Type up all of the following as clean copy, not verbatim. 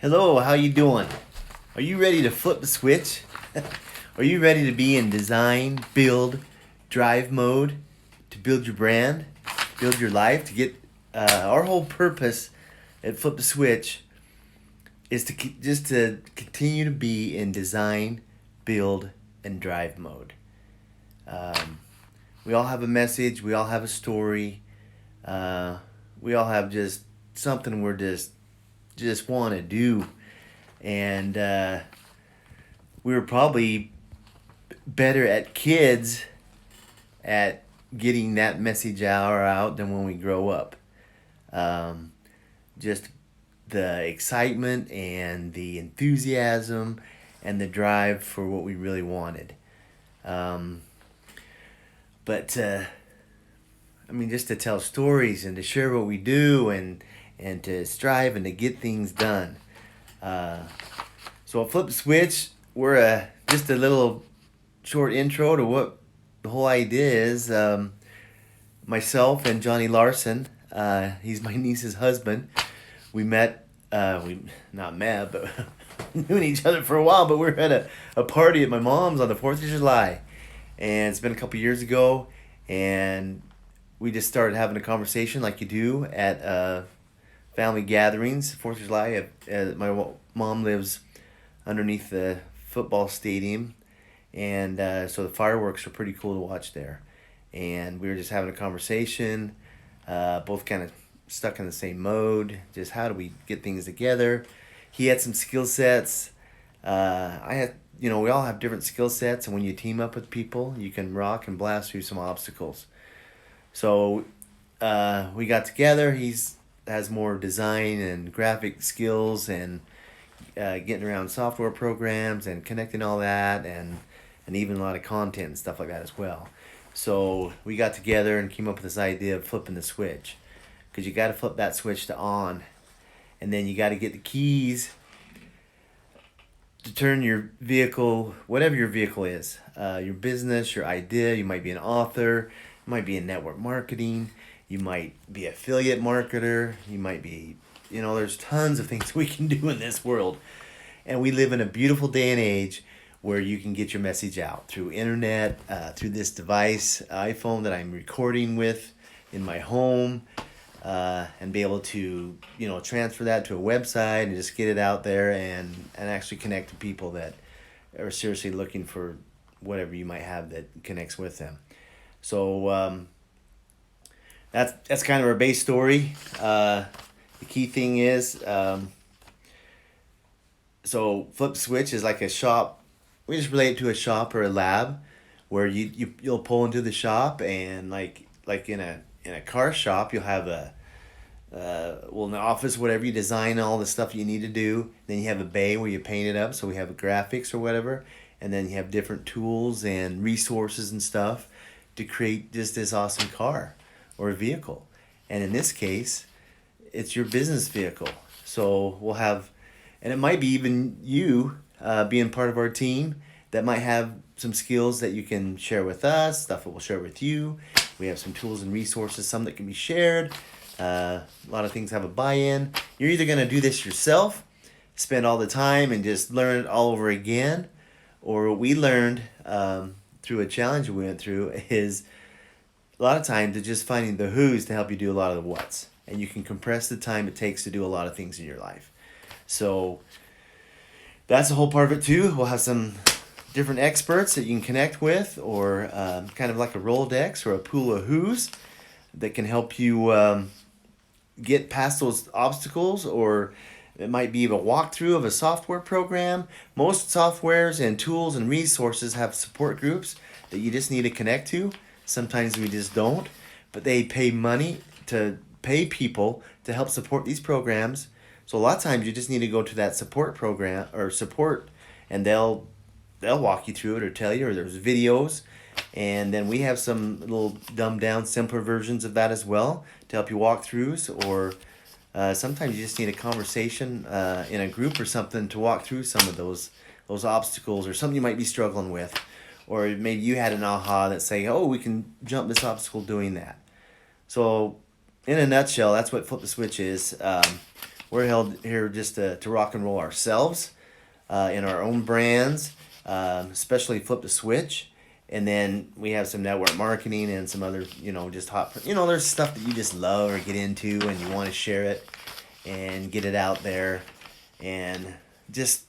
Hello, how you doing? Are you ready to flip the switch? Are you ready to be in design, build, drive mode to build your brand, build your life, to get our whole purpose at Flip the Switch is to continue to be in design, build, and drive mode. We all have a message. We all have a story. We all have just something we're just want to do, and we were probably better at kids at getting that message out than when we grow up. Just the excitement and the enthusiasm and the drive for what we really wanted. But I mean, just to tell stories and to share what we do and to strive and to get things done. So at Flip the Switch, we're just a little short intro to what the whole idea is. Myself and Johnny Larson, he's my niece's husband. We met, we not met, but knew each other for a while, but we were at a party at my mom's on the 4th of July. And it's been a couple years ago, and we just started having a conversation like you do at family gatherings. 4th of July, my mom lives underneath the football stadium, and so the fireworks are pretty cool to watch there. And we were just having a conversation, both kind of stuck in the same mode, just how do we get things together. He had some skill sets. I had, we all have different skill sets, and when you team up with people, you can rock and blast through some obstacles. So we got together. Has more design and graphic skills and getting around software programs and connecting all that, and even a lot of content and stuff like that as well. So we got together and came up with this idea of flipping the switch, because you got to flip that switch to on, and then you got to get the keys to turn your vehicle, whatever your vehicle is, your business, your idea. You might be an author, you might be in network marketing, you might be an affiliate marketer, you might be, there's tons of things we can do in this world. And we live in a beautiful day and age where you can get your message out through internet, through this device, iPhone that I'm recording with in my home, and be able to, transfer that to a website and just get it out there and actually connect to people that are seriously looking for whatever you might have that connects with them. So that's kind of our base story. The key thing is, so Flip the Switch is like a shop. We just relate it to a shop or a lab where you'll pull into the shop, and like in a car shop, you'll have in the office, whatever, you design all the stuff you need to do. Then you have a bay where you paint it up, so we have graphics or whatever, and then you have different tools and resources and stuff to create just this awesome car or a vehicle. And in this case, it's your business vehicle. So we'll have, and it might be even you being part of our team that might have some skills that you can share with us, stuff that we'll share with you. We have some tools and resources, some that can be shared. A lot of things have a buy-in. You're either going to do this yourself, spend all the time and just learn it all over again, or what we learned through a challenge we went through is a lot of times it's just finding the who's to help you do a lot of the what's. And you can compress the time it takes to do a lot of things in your life. So that's the whole part of it too. We'll have some different experts that you can connect with, or kind of like a Rolodex or a pool of who's that can help you get past those obstacles, or it might be a walkthrough of a software program. Most softwares and tools and resources have support groups that you just need to connect to. Sometimes we just don't, but they pay money to pay people to help support these programs. So a lot of times you just need to go to that support program or support, and they'll walk you through it or tell you, or there's videos. And then we have some little dumbed down, simpler versions of that as well to help you walk throughs, or sometimes you just need a conversation in a group or something to walk through some of those obstacles or something you might be struggling with. Or maybe you had an aha that say, oh, we can jump this obstacle doing that. So in a nutshell, that's what Flip the Switch is. We're held here just to rock and roll ourselves in our own brands, especially FliptheSwitch. And then we have some network marketing and some other, just hot, there's stuff that you just love or get into and you want to share it and get it out there and just,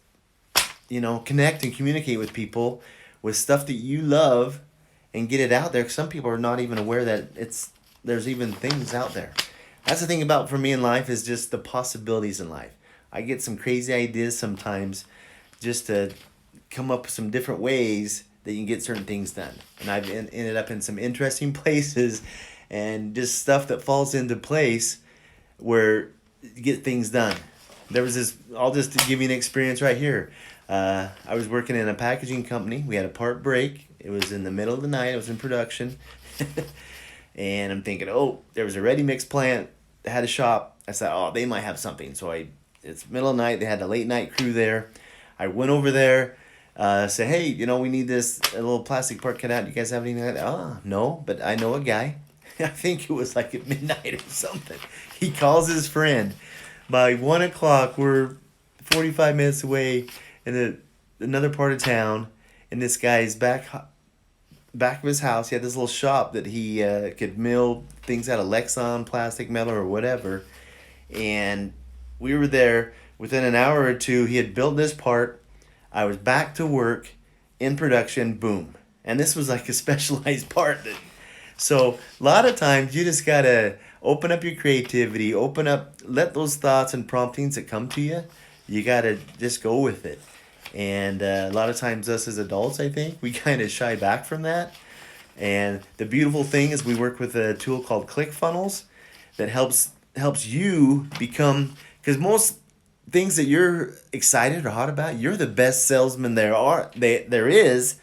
connect and communicate with people with stuff that you love and get it out there. 'Cause some people are not even aware that there's even things out there. That's the thing about for me in life is just the possibilities in life. I get some crazy ideas sometimes just to come up with some different ways that you can get certain things done. And I've ended up in some interesting places and just stuff that falls into place where you get things done. There was this, I'll just give you an experience right here. I was working in a packaging company. We had a part break. It was in the middle of the night. I was in production. And I'm thinking, oh, there was a ready mix plant that had a shop. I said, oh, they might have something. So it's middle of the night. They had a late night crew there. I went over there, said, hey, we need a little plastic part cut out. You guys have anything like that? Oh, no, but I know a guy. I think it was like at midnight or something. He calls his friend. By 1 o'clock, we're 45 minutes away in another part of town, and this guy's back of his house. He had this little shop that he could mill things out of Lexan, plastic, metal, or whatever. And we were there within an hour or two. He had built this part. I was back to work in production. Boom. And this was like a specialized part. So a lot of times you just got to open up your creativity, let those thoughts and promptings that come to you, you got to just go with it. And a lot of times us as adults, I think, we kind of shy back from that. And the beautiful thing is we work with a tool called ClickFunnels that helps you become, because most things that you're excited or hot about, you're the best salesman there is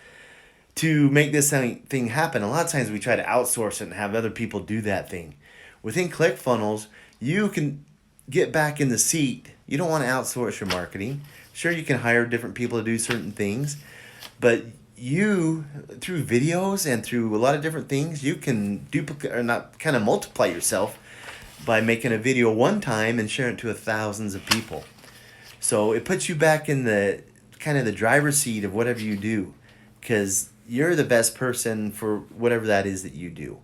to make this thing happen. A lot of times we try to outsource it and have other people do that thing. Within ClickFunnels, you can get back in the seat. You don't want to outsource your marketing. Sure, you can hire different people to do certain things, but you, through videos and through a lot of different things, you can duplicate or not kind of multiply yourself by making a video one time and sharing it to thousands of people. So it puts you back in the kind of the driver's seat of whatever you do, because you're the best person for whatever that is that you do,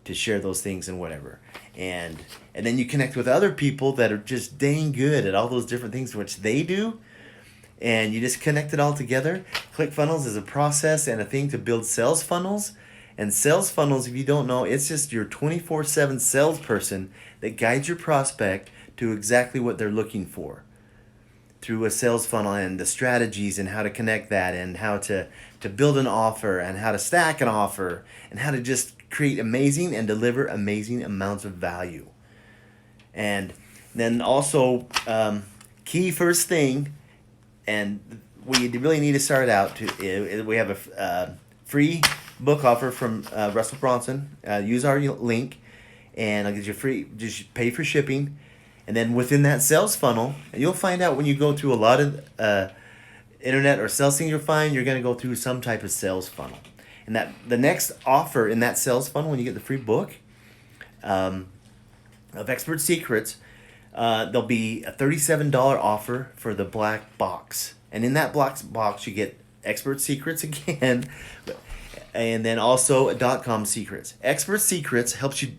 to share those things and whatever. And then you connect with other people that are just dang good at all those different things which they do, and you just connect it all together. ClickFunnels is a process and a thing to build sales funnels. And sales funnels, if you don't know, it's just your 24/7 salesperson that guides your prospect to exactly what they're looking for through a sales funnel, and the strategies and how to connect that, and how to build an offer, and how to stack an offer, and how to just create amazing and deliver amazing amounts of value. And then also, key first thing, and we really need to start out we have a free book offer from Russell Bronson. Use our link and I'll get you free, just pay for shipping. And then within that sales funnel, and you'll find out when you go through a lot of internet or sales things, you'll find you're going to go through some type of sales funnel. And that the next offer in that sales funnel, when you get the free book of Expert Secrets, there'll be a $37 offer for the black box. And in that black box, you get Expert Secrets again, and then also .com Secrets. Expert Secrets helps you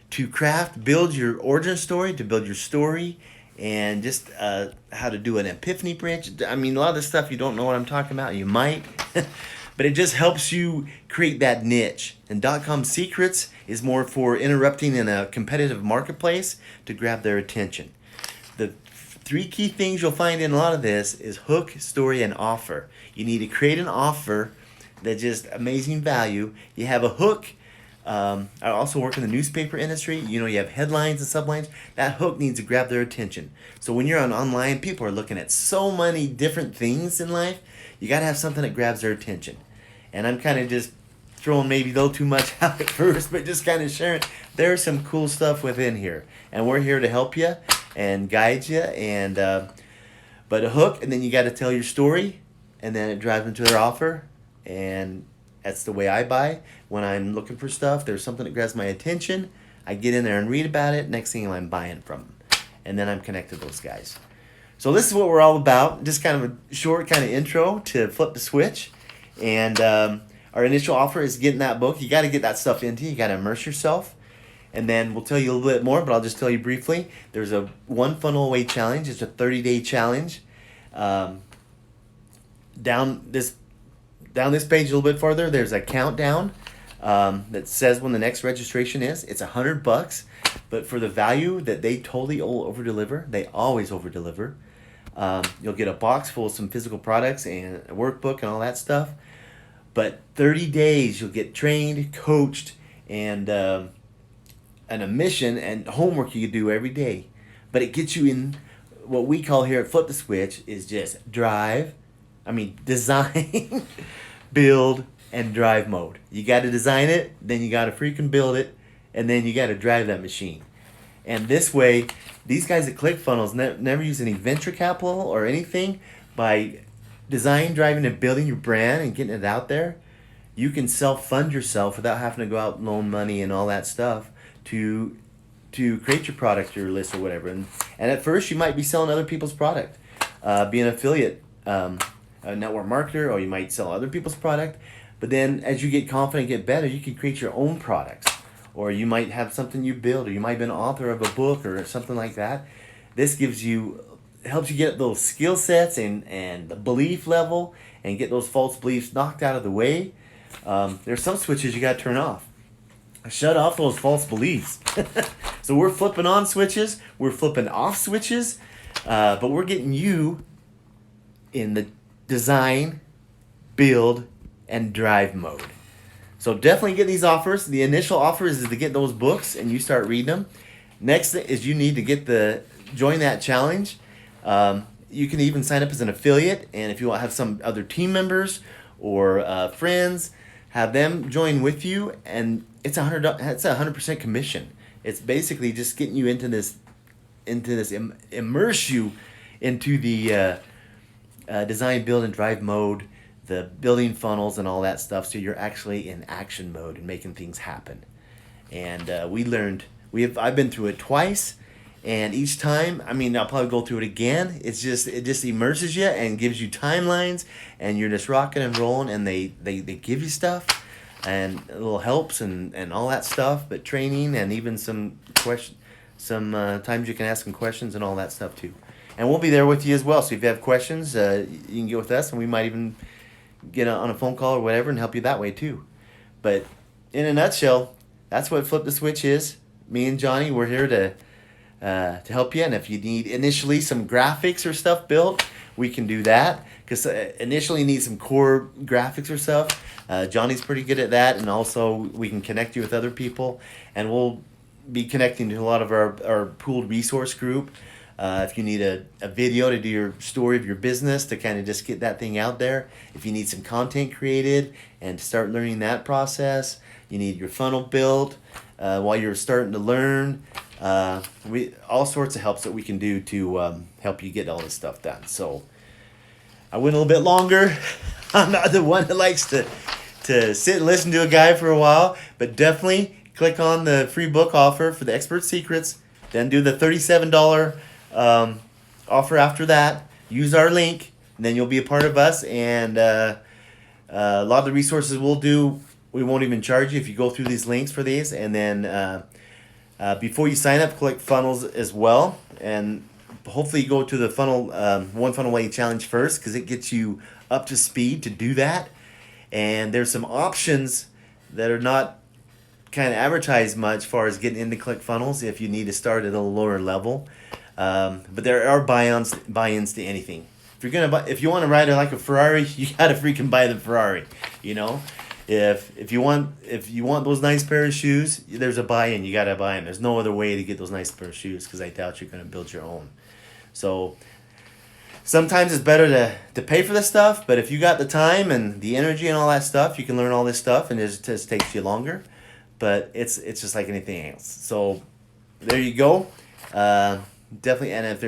to build your origin story, to build your story, and just how to do an epiphany bridge. I mean, a lot of the stuff you don't know what I'm talking about. You might, but it just helps you create that niche. And .com Secrets is more for interrupting in a competitive marketplace to grab their attention. The three key things you'll find in a lot of this is hook, story, and offer. You need to create an offer that's just amazing value. You have a hook. I also work in the newspaper industry. You have headlines and sublines. That hook needs to grab their attention. So when you're online, people are looking at so many different things in life. You got to have something that grabs their attention. And I'm kind of just throwing maybe a little too much out at first, but just kind of sharing. There's some cool stuff within here. And we're here to help you and guide you. And but a hook, and then you got to tell your story, and then it drives them to their offer. And that's the way I buy. When I'm looking for stuff, there's something that grabs my attention. I get in there and read about it. Next thing I'm buying from them. and then I'm connected to those guys. So this is what we're all about. Just kind of a short kind of intro to Flip the Switch. And our initial offer is getting that book. You got to get that stuff into you. You got to immerse yourself. And then we'll tell you a little bit more, but I'll just tell you briefly. There's a one funnel away challenge. It's a 30-day challenge. Down this page a little bit farther, there's a countdown that says when the next registration is. It's $100, but for the value that they totally over deliver, they always over deliver. You'll get a box full of some physical products and a workbook and all that stuff. But 30 days, you'll get trained, coached, and a mission and homework you can do every day. But it gets you in what we call here at Flip the Switch is just design, build, and drive mode. You got to design it, then you got to freaking build it, and then you got to drive that machine. And this way, these guys at ClickFunnels never use any venture capital or anything. By designing, driving, and building your brand and getting it out there, you can self-fund yourself without having to go out and loan money and all that stuff to create your product, your list, or whatever. And at first, you might be selling other people's product, be an affiliate, a network marketer, or you might sell other people's product. But then as you get confident, get better, you can create your own products. Or you might have something you build, or you might be an author of a book or something like that. This helps you get those skill sets and the belief level and get those false beliefs knocked out of the way. There's some switches you got to turn off. Shut off those false beliefs. So we're flipping on switches, we're flipping off switches, but we're getting you in the design, build, and drive mode. So definitely get these offers. The initial offer is to get those books and you start reading them. Next is you need to join that challenge. You can even sign up as an affiliate, and if you want to have some other team members or friends, have them join with you, and it's 100% commission. It's basically just getting you into this, immerse you into the design, build, and drive mode, the building funnels and all that stuff, so you're actually in action mode and making things happen. And I've been through it twice, and each time, I'll probably go through it again. It just immerses you and gives you timelines, and you're just rocking and rolling, and they give you stuff and little helps and all that stuff, but training and even some times you can ask some questions and all that stuff too. And we'll be there with you as well. So if you have questions, you can get with us, and we might even get on a phone call or whatever and help you that way too. But in a nutshell, that's what Flip the Switch is. Me and Johnny, we're here to help you. And if you need initially some graphics or stuff built, we can do that. Because initially you need some core graphics or stuff. Johnny's pretty good at that. And also we can connect you with other people. And we'll be connecting to a lot of our pooled resource group. If you need a video to do your story of your business, to kind of just get that thing out there. If you need some content created and to start learning that process. You need your funnel built while you're starting to learn. All sorts of helps that we can do to help you get all this stuff done. So I went a little bit longer. I'm not the one that likes to sit and listen to a guy for a while, but definitely click on the free book offer for the Expert Secrets. Then do the $37 offer after that. Use our link, and then you'll be a part of us. And a lot of the resources we won't even charge you if you go through these links for these. And then before you sign up, click funnels as well. And hopefully you go to the one funnel away challenge first, because it gets you up to speed to do that. And there's some options that are not kind of advertised much as far as getting into ClickFunnels if you need to start at a lower level. But there are buy-ins to anything. If you want to ride like a Ferrari, you gotta freaking buy the Ferrari. If you want those nice pair of shoes, there's a buy-in. You gotta buy them. There's no other way to get those nice pair of shoes, because I doubt you're gonna build your own. So sometimes it's better to pay for this stuff, but if you got the time and the energy and all that stuff, you can learn all this stuff, and it just takes you longer. But it's just like anything else. So there you go. Definitely, and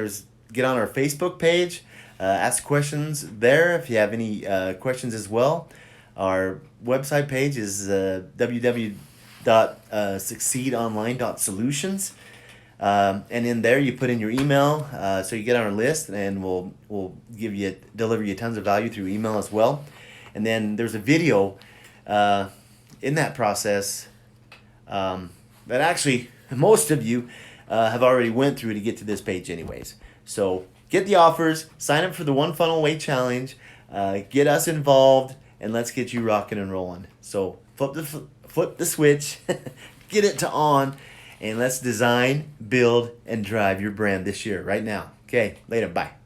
get on our Facebook page, ask questions there if you have any questions as well. Our website page is www.succeedonline.solutions. And in there you put in your email, so you get on our list, and we'll deliver you tons of value through email as well. And then there's a video in that process that actually most of you have already went through to get to this page anyways. So get the offers, sign up for the One Funnel Away Challenge, get us involved, and let's get you rocking and rolling. So flip the switch, get it to on, and let's design, build, and drive your brand this year, right now. Okay, later, bye.